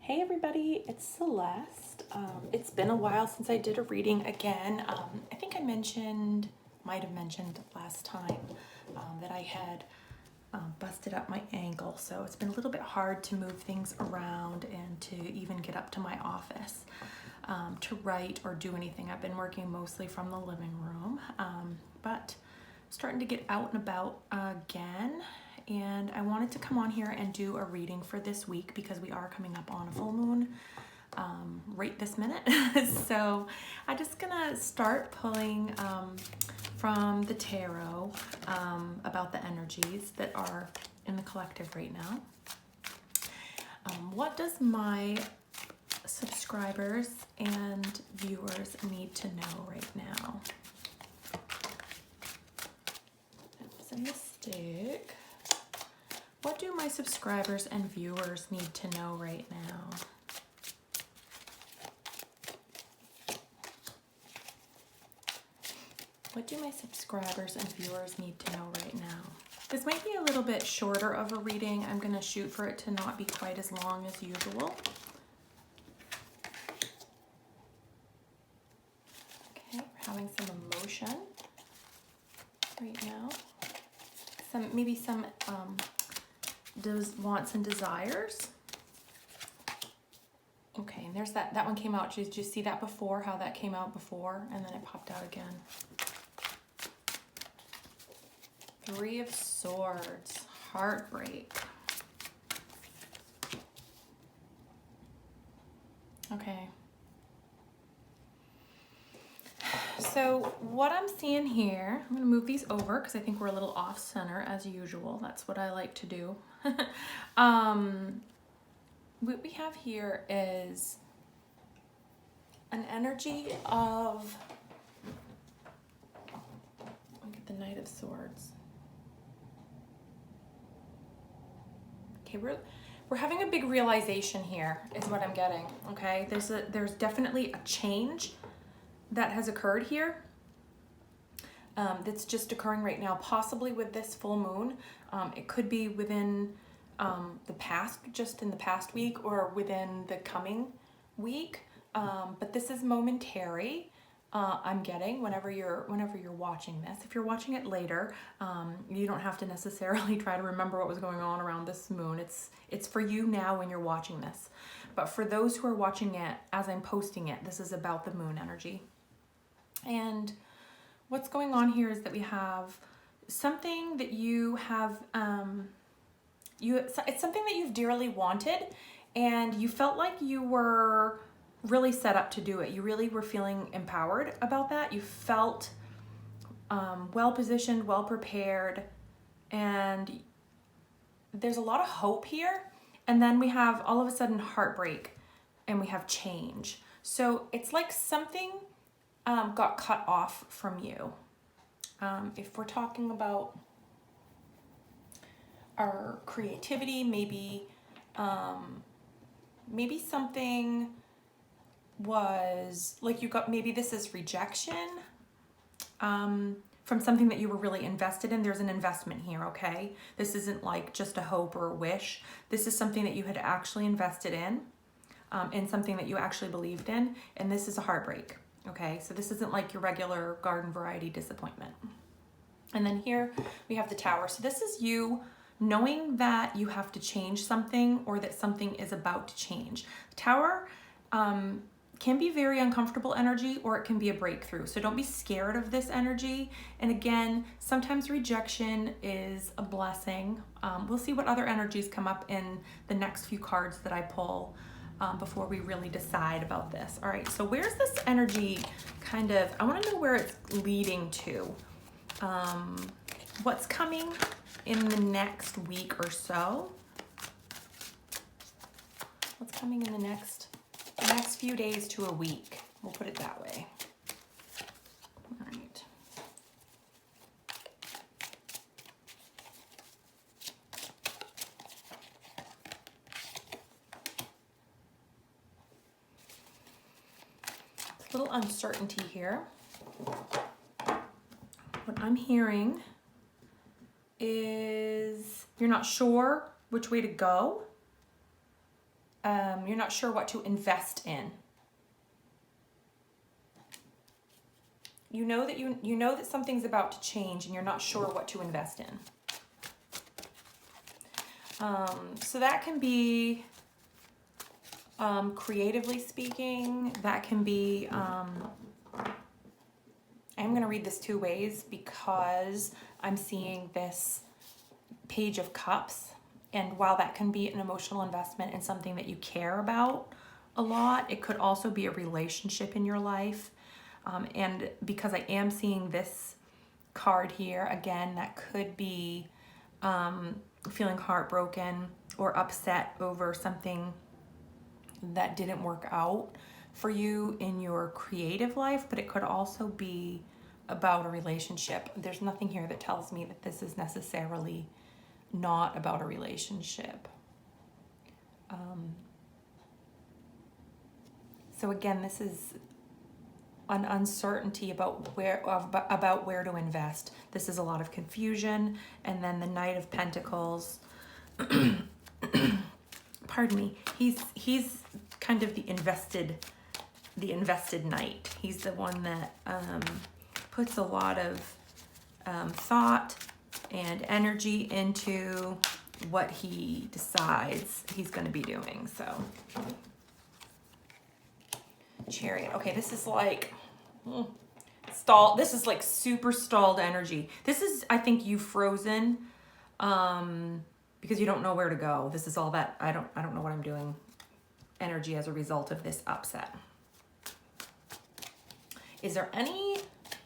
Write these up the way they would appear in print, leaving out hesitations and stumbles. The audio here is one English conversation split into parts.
Hey everybody, it's Celeste. It's been a while since I did a reading again. I think I might have mentioned last time that I had busted up my ankle, so it's been a little bit hard to move things around and to even get up to my office to write or do anything. I've been working mostly from the living room, but starting to get out and about again. And I wanted to come on here and do a reading for this week because we are coming up on a full moon right this minute. So I'm just gonna start pulling from the tarot about the energies that are in the collective right now. What does my subscribers and viewers need to know right now? That was a mistake. What do my subscribers and viewers need to know right now? What do my subscribers and viewers need to know right now? This might be a little bit shorter of a reading. I'm going to shoot for it to not be quite as long as usual. Okay, we're having some emotion right now. Maybe some those wants and desires. Okay, and there's that one came out. Did you see that before? How that came out before and then it popped out again. Three of Swords, heartbreak. Okay. So what I'm seeing here, I'm going to move these over because I think we're a little off center as usual. That's what I like to do. What we have here is an energy of, look at the Knight of Swords. Okay, we're having a big realization here is what I'm getting, okay? There's definitely a change that has occurred here that's just occurring right now, possibly with this full moon. It could be within the past, just in the past week, or within the coming week. But this is momentary. I'm getting whenever you're watching this. If you're watching it later, you don't have to necessarily try to remember what was going on around this moon. It's for you now when you're watching this. But for those who are watching it as I'm posting it, this is about the moon energy. And what's going on here is that we have something that you have, it's something that you've dearly wanted, and you felt like you were really set up to do it. You really were feeling empowered about that. You felt well positioned, well prepared, and there's a lot of hope here. And then we have all of a sudden heartbreak, and we have change. So it's like something got cut off from you. If we're talking about our creativity, maybe something was like you got, maybe this is rejection from something that you were really invested in. There's an investment here, okay? This isn't like just a hope or a wish. This is something that you had actually invested in something that you actually believed in, and this is a heartbreak. Okay, so this isn't like your regular garden variety disappointment. And then here we have the Tower. So this is you knowing that you have to change something, or that something is about to change. Tower can be very uncomfortable energy, or it can be a breakthrough. So don't be scared of this energy. And again, sometimes rejection is a blessing. We'll see what other energies come up in the next few cards that I pull before we really decide about this. All right, so where's this energy kind of, I want to know where it's leading to. What's coming in the next week or so? What's coming in the next few days to a week? We'll put it that way. All right. It's a little uncertainty here. What I'm hearing is you're not sure which way to go. You're not sure what to invest in. You know that you know that something's about to change and you're not sure what to invest in. So that can be creatively speaking, that can be, I'm going to read this two ways because I'm seeing this Page of Cups. And while that can be an emotional investment in something that you care about a lot, it could also be a relationship in your life. And because I am seeing this card here, again, that could be feeling heartbroken or upset over something that didn't work out for you in your creative life, but it could also be about a relationship. There's nothing here that tells me that this is necessarily not about a relationship. So again, this is an uncertainty about where to invest. This is a lot of confusion. And then the Knight of Pentacles, pardon me, he's kind of the invested knight. He's the one that puts a lot of thought and energy into what he decides he's going to be doing. So Chariot. Okay, this is like stall. This is like super stalled energy. This is, I think, you frozen because you don't know where to go. This is all that I don't know what I'm doing energy as a result of this upset. Is there any,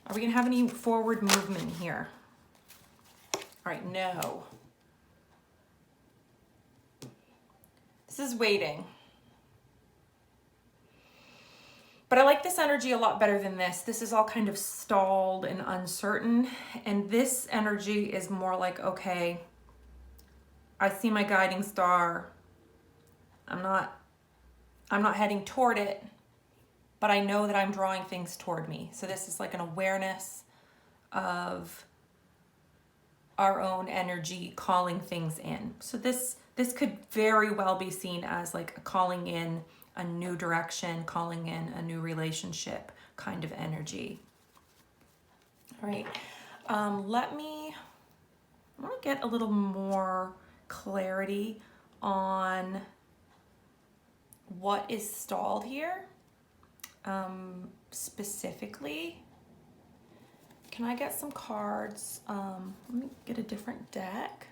are we gonna have any forward movement here? All right, no. This is waiting. But I like this energy a lot better than this. This is all kind of stalled and uncertain. And this energy is more like, okay, I see my guiding star. I'm not heading toward it, but I know that I'm drawing things toward me. So this is like an awareness of our own energy calling things in. So this could very well be seen as like a calling in a new direction, calling in a new relationship kind of energy. All right, I want to get a little more clarity on what is stalled here. Specifically, can I get some cards? Let me get a different deck.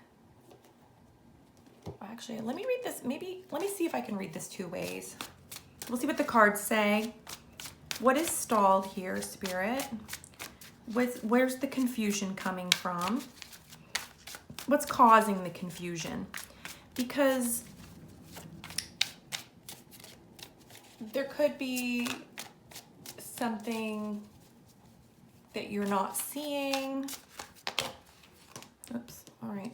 Actually, let me read this. Maybe, let me see if I can read this two ways. We'll see what the cards say. What is stalled here, Spirit? Where's the confusion coming from? What's causing the confusion? Because there could be something that you're not seeing. Oops, all right.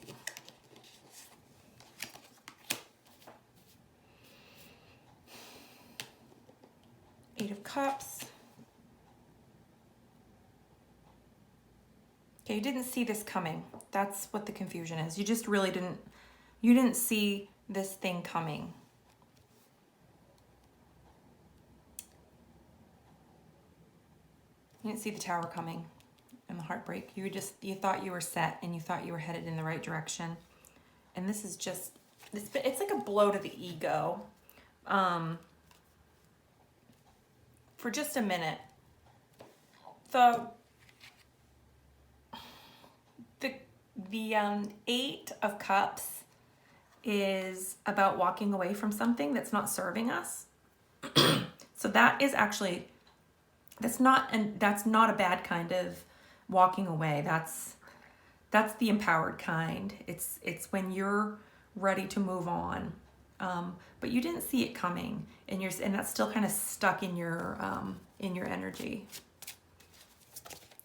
Eight of Cups. Okay, you didn't see this coming. That's what the confusion is. You just really didn't see this thing coming. You didn't see the Tower coming and the heartbreak. You thought you were set and you thought you were headed in the right direction. And this is just, it's like a blow to the ego. For just a minute, the Eight of Cups is about walking away from something that's not serving us. So that is actually, that's not a bad kind of walking away. That's the empowered kind. It's when you're ready to move on. But you didn't see it coming, and that's still kind of stuck in your energy.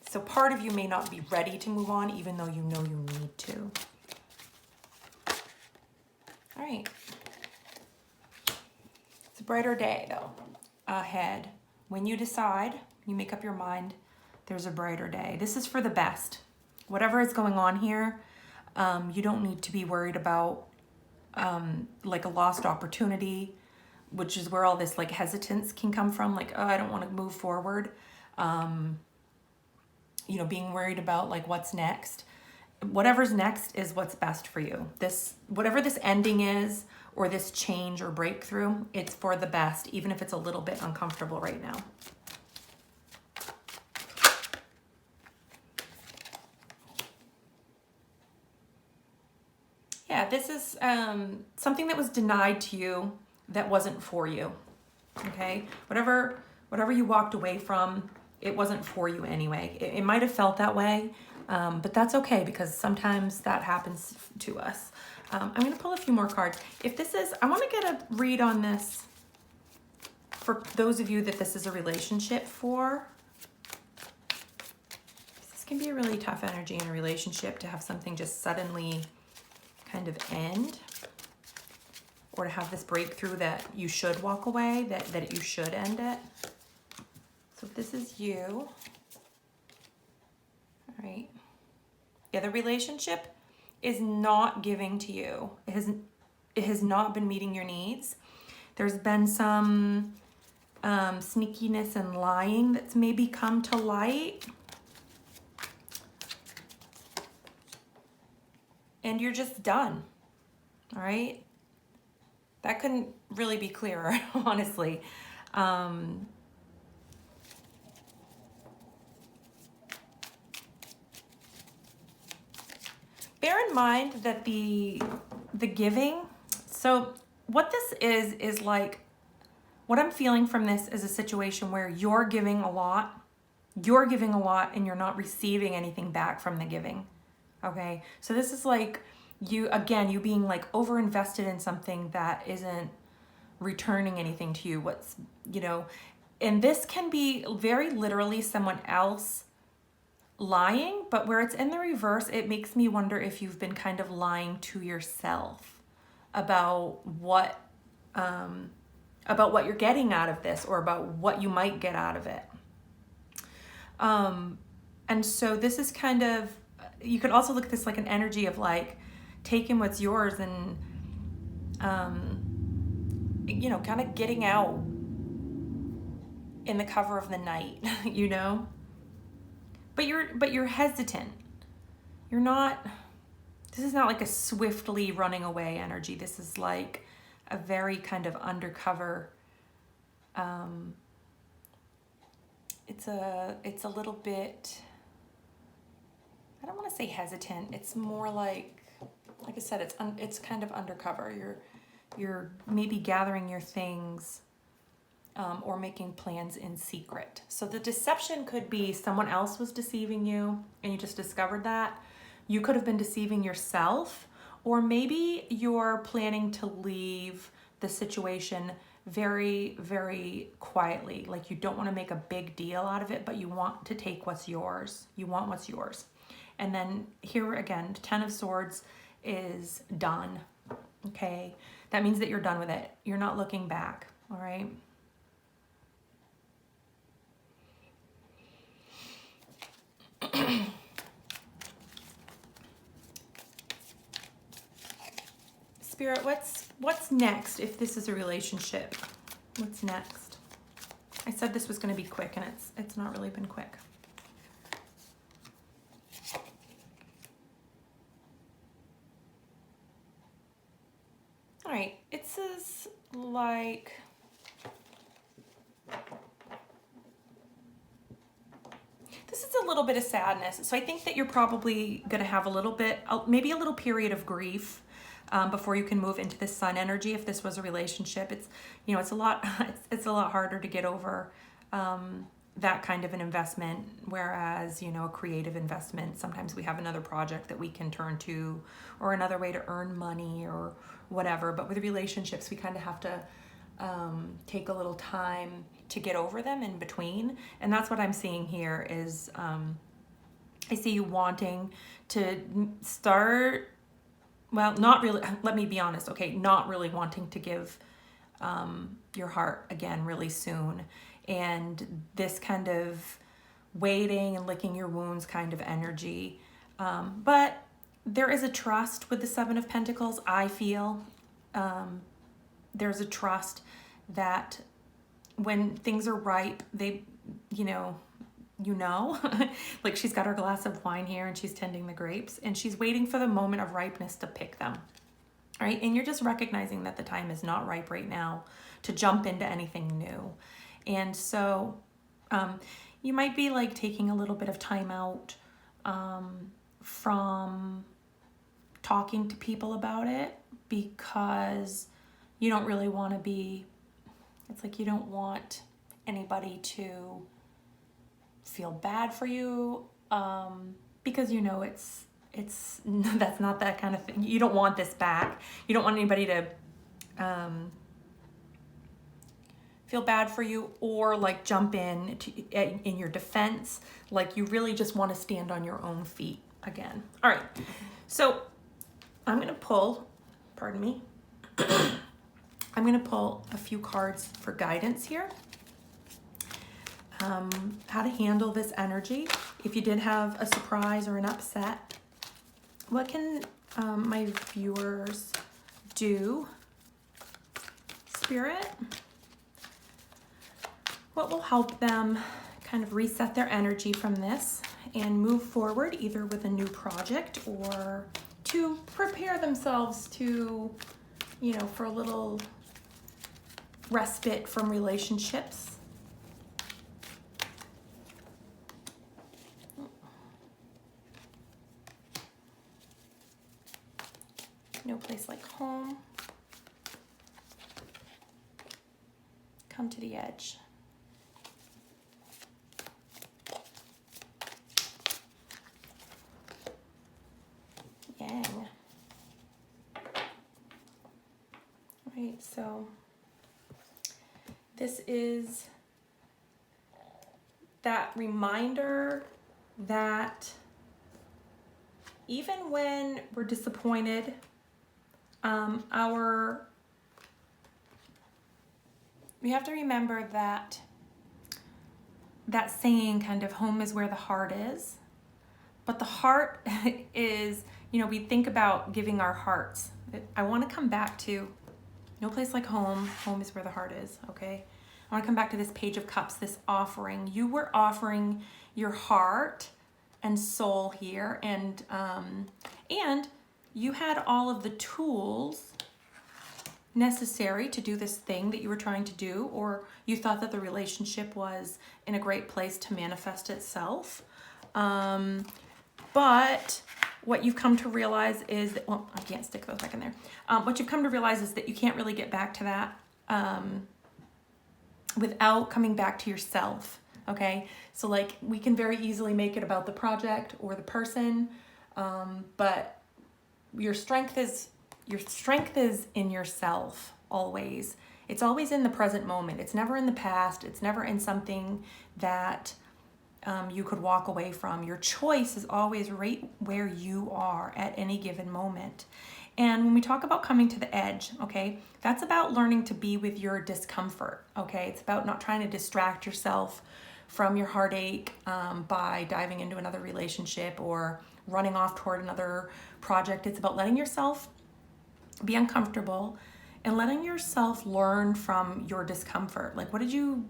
So part of you may not be ready to move on, even though you know you need to. All right. It's a brighter day, though, ahead. When you decide, you make up your mind, there's a brighter day. This is for the best. Whatever is going on here, you don't need to be worried about like a lost opportunity. which is where all this like hesitance can come from. Like, oh, I don't want to move forward. You know, being worried about like what's next. Whatever's next is what's best for you. Whatever this ending is, or this change or breakthrough, it's for the best, even if it's a little bit uncomfortable right now. Yeah, this is something that was denied to you that wasn't for you. Okay, whatever you walked away from, it wasn't for you anyway. It might have felt that way, but that's okay, because sometimes that happens to us. I'm going to pull a few more cards. If this is, I want to get a read on this for those of you that this is a relationship for. This can be a really tough energy in a relationship, to have something just suddenly kind of end, or to have this breakthrough that you should walk away, that you should end it. So if this is you, all right. Yeah, the relationship is not giving to you. It has not been meeting your needs. There's been some sneakiness and lying that's maybe come to light. And you're just done, all right? That couldn't really be clearer, honestly. Bear in mind that the giving, so what this is like, what I'm feeling from this is a situation where you're giving a lot, and you're not receiving anything back from the giving, okay? So this is like you being like over-invested in something that isn't returning anything to you. And this can be very literally someone else lying, but where it's in the reverse, it makes me wonder if you've been kind of lying to yourself about what you're getting out of this, or about what you might get out of it. And so this is kind of, you could also look at this like an energy of like taking what's yours and kind of getting out in the cover of the night, But you're hesitant. This is not like a swiftly running away energy. This is like a very kind of undercover, it's a little bit, I don't want to say hesitant. It's more like I said, it's kind of undercover. You're maybe gathering your things, or making plans in secret. So the deception could be someone else was deceiving you and you just discovered that. You could have been deceiving yourself, or maybe you're planning to leave the situation very, very quietly. Like you don't want to make a big deal out of it, but you want to take what's yours. You want what's yours. And then here again, 10 of Swords is done. Okay. That means that you're done with it. You're not looking back. All right. Spirit, what's next if this is a relationship? What's next? I said this was going to be quick, and it's not really been quick. All right, it says like this is a little bit of sadness. So I think that you're probably going to have a little bit, maybe a little period of grief before you can move into the sun energy. If this was a relationship, it's a lot harder to get over that kind of an investment. Whereas, a creative investment, sometimes we have another project that we can turn to, or another way to earn money or whatever. But with relationships, we kind of have to take a little time to get over them in between. And that's what I'm seeing here is I see you wanting to start, well, not really, let me be honest, okay, not really wanting to give your heart again really soon. And this kind of waiting and licking your wounds kind of energy. But there is a trust with the Seven of Pentacles, I feel. There's a trust that when things are ripe, they, like she's got her glass of wine here and she's tending the grapes and she's waiting for the moment of ripeness to pick them. All right. And you're just recognizing that the time is not ripe right now to jump into anything new. And so you might be like taking a little bit of time out from talking to people about it because you don't really want to be, it's like you don't want anybody to feel bad for you because it's that's not that kind of thing. You don't want this back. You don't want anybody to feel bad for you or like jump in your defense. Like you really just want to stand on your own feet again. All right. So I'm going to pull, pardon me. I'm going to pull a few cards for guidance here. How to handle this energy. If you did have a surprise or an upset, what can my viewers do? Spirit, what will help them kind of reset their energy from this and move forward either with a new project or to prepare themselves to, for a little respite from relationships? No place like home. Come to the edge. Yang. Right, so this is that reminder that even when we're disappointed, we have to remember that saying kind of home is where the heart is, but the heart is, we think about giving our hearts. I want to come back to no place like home. Home is where the heart is. Okay. I want to come back to this Page of Cups, this offering. You were offering your heart and soul here, and you had all of the tools necessary to do this thing that you were trying to do, or you thought that the relationship was in a great place to manifest itself. But what you've come to realize is that, well, I can't stick those back in there. What you've come to realize is that you can't really get back to that without coming back to yourself. Okay. So like we can very easily make it about the project or the person. But your strength is in yourself always. It's always in the present moment. It's never in the past. It's never in something that you could walk away from. Your choice is always right where you are at any given moment. And when we talk about coming to the edge, okay, that's about learning to be with your discomfort, okay? It's about not trying to distract yourself from your heartache by diving into another relationship or running off toward another project. It's about letting yourself be uncomfortable and letting yourself learn from your discomfort. Like, what did you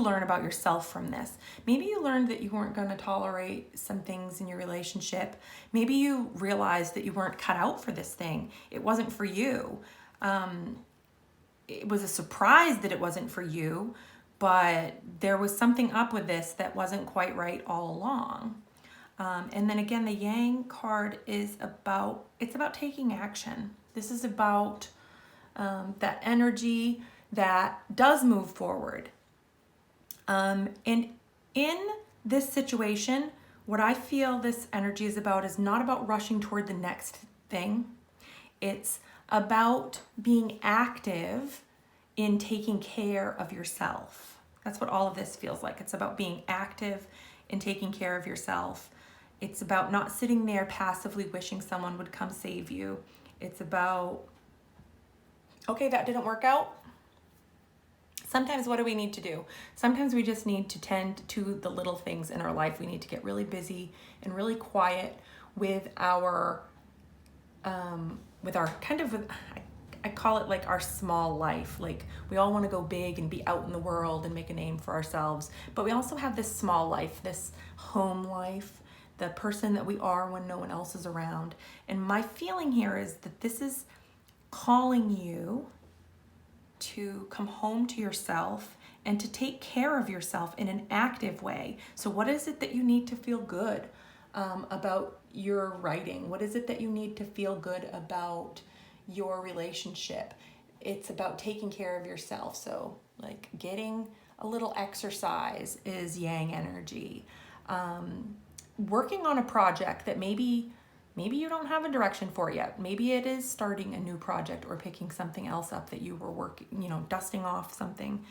learn about yourself from this? Maybe you learned that you weren't going to tolerate some things in your relationship. Maybe you realized that you weren't cut out for this thing. It wasn't for you. It was a surprise that it wasn't for you, but there was something up with this that wasn't quite right all along. And then again, the Yang card is about taking action. This is about that energy that does move forward. And in this situation, what I feel this energy is about is not about rushing toward the next thing. It's about being active in taking care of yourself. That's what all of this feels like. It's about being active in taking care of yourself. It's about not sitting there passively wishing someone would come save you. It's about, okay, that didn't work out. Sometimes what do we need to do? Sometimes we just need to tend to the little things in our life. We need to get really busy and really quiet with our I call it like our small life. Like we all want to go big and be out in the world and make a name for ourselves, but we also have this small life, this home life, the person that we are when no one else is around. And my feeling here is that this is calling you to come home to yourself and to take care of yourself in an active way. So what is it that you need to feel good about your writing? What is it that you need to feel good about your relationship? It's about taking care of yourself. So like getting a little exercise is yang energy. Working on a project that maybe you don't have a direction for yet. Maybe it is starting a new project or picking something else up that you were working, dusting off something.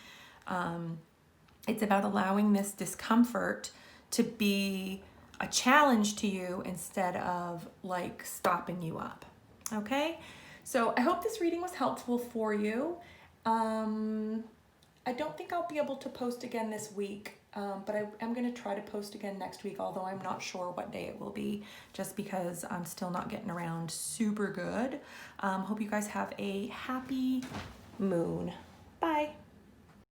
It's about allowing this discomfort to be a challenge to you instead of like stopping you up. Okay? So I hope this reading was helpful for you. I don't think I'll be able to post again this week, but I'm going to try to post again next week, although I'm not sure what day it will be, just because I'm still not getting around super good. Hope you guys have a happy moon. Bye.